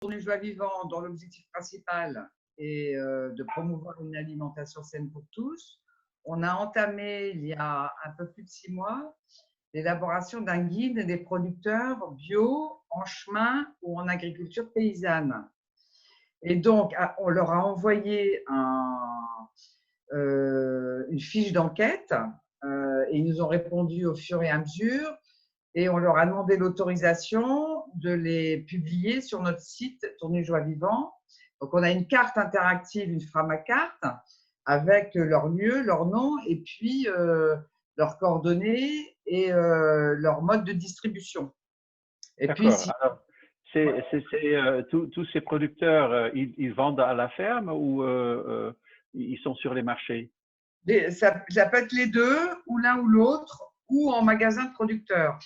Tourner Joie Vivant, dont l'objectif principal est de promouvoir une alimentation saine pour tous, on a entamé il y a un peu plus de 6 mois l'élaboration d'un guide des producteurs bio en chemin ou en agriculture paysanne. Et donc, on leur a envoyé une fiche d'enquête et ils nous ont répondu au fur et à mesure et on leur a demandé l'autorisation de les publier sur notre site Tourner Joie Vivant. Donc, on a une carte interactive, une Framacarte, avec leur lieu, leur nom et puis leurs coordonnées et leur mode de distribution. Et puis, D'accord. Alors, tous ces producteurs, ils vendent à la ferme ou ils sont sur les marchés? ça peut être les deux, ou l'un ou l'autre, ou en magasin de producteurs.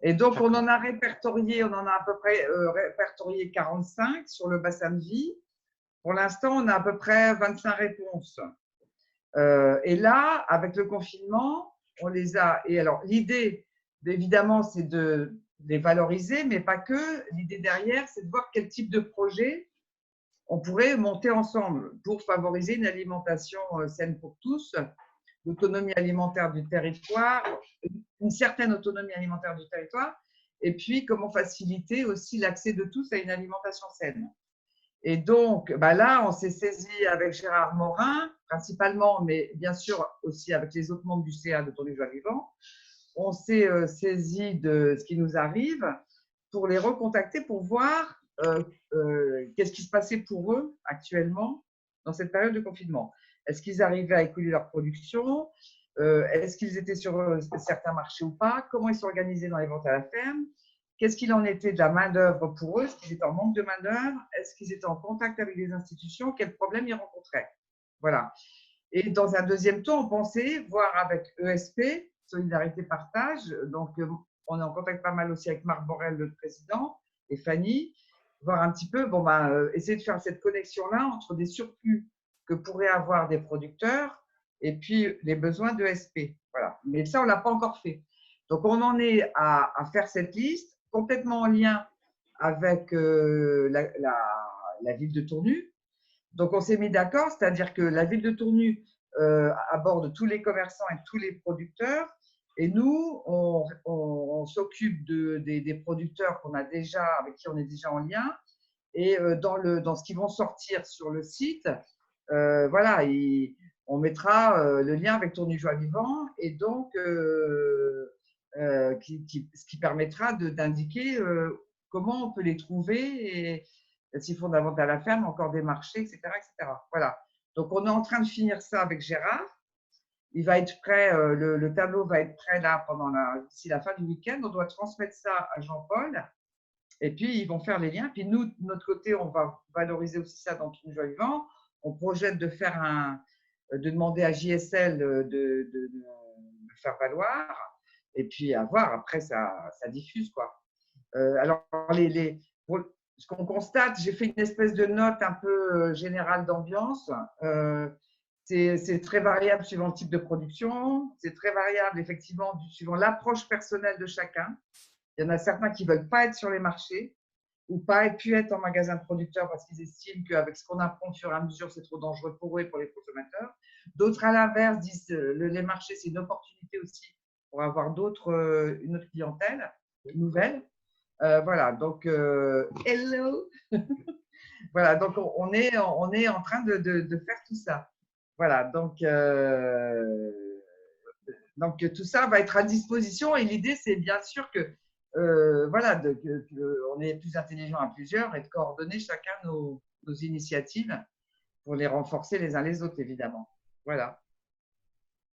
Et donc, on en a répertorié, on en a à peu près répertorié 45 sur le bassin de vie. Pour l'instant, on a à peu près 25 réponses. Et là, avec le confinement, on les a. Et alors, l'idée, évidemment, c'est de les valoriser, mais pas que. L'idée derrière, c'est de voir quel type de projet on pourrait monter ensemble pour favoriser une alimentation saine pour tous, l'autonomie alimentaire du territoire, une certaine autonomie alimentaire du territoire, et puis comment faciliter aussi l'accès de tous à une alimentation saine. Et donc, là, on s'est saisi avec Gérard Morin, principalement, mais bien sûr aussi avec les autres membres du CA de Tourner Joie Vivant. On s'est saisi de ce qui nous arrive pour les recontacter pour voir qu'est-ce qui se passait pour eux actuellement dans cette période de confinement. Est-ce qu'ils arrivaient à écouler leur production? Est-ce qu'ils étaient sur certains marchés ou pas? Comment ils s'organisaient dans les ventes à la ferme? Qu'est-ce qu'il en était de la main-d'œuvre pour eux? Est-ce qu'ils étaient en manque de main-d'œuvre? Est-ce qu'ils étaient en contact avec les institutions? Quels problèmes ils rencontraient? Voilà. Et dans un deuxième temps, on pensait voir avec ESP, Solidarité Partage. Donc, on est en contact pas mal aussi avec Marc Borel, le président, et Fanny, voir un petit peu, essayer de faire cette connexion-là entre des surplus que pourraient avoir des producteurs et puis les besoins d'ESP. Voilà. Mais ça, on ne l'a pas encore fait. Donc, on en est à faire cette liste complètement en lien avec la ville de Tournu. Donc, on s'est mis d'accord, c'est-à-dire que la ville de Tournu aborde tous les commerçants et tous les producteurs. Et nous, on s'occupe des producteurs qu'on a déjà, avec qui on est déjà en lien. Et dans ce qu'ils vont sortir sur le site, voilà, on mettra le lien avec Tourner Joie Vivant et donc ce qui permettra d'indiquer comment on peut les trouver et s'ils font de la vente à la ferme, encore des marchés, etc., etc. Voilà. Donc, on est en train de finir ça avec Gérard. Il va être prêt, le tableau va être prêt là d'ici la fin du week-end. On doit transmettre ça à Jean-Paul. Et puis, ils vont faire les liens. Puis nous, de notre côté, on va valoriser aussi ça dans Tourner Joie Vivant. On projette de demander à JSL de faire valoir. Et puis, à voir, après, ça diffuse, quoi. Alors, ce qu'on constate, j'ai fait une espèce de note un peu générale d'ambiance. C'est très variable suivant le type de production. C'est très variable, effectivement, suivant l'approche personnelle de chacun. Il y en a certains qui ne veulent pas être sur les marchés ou pas pu être en magasin de producteurs parce qu'ils estiment qu'avec ce qu'on apprend au fur et à mesure, c'est trop dangereux pour eux et pour les consommateurs. D'autres, à l'inverse, disent les marchés, c'est une opportunité aussi pour avoir une autre clientèle nouvelle. Voilà, donc hello. Voilà, donc on est en train de faire tout ça. Voilà, donc tout ça va être à disposition et l'idée c'est bien sûr que voilà, on est plus intelligent à plusieurs et de coordonner chacun nos initiatives pour les renforcer les uns les autres évidemment. Voilà.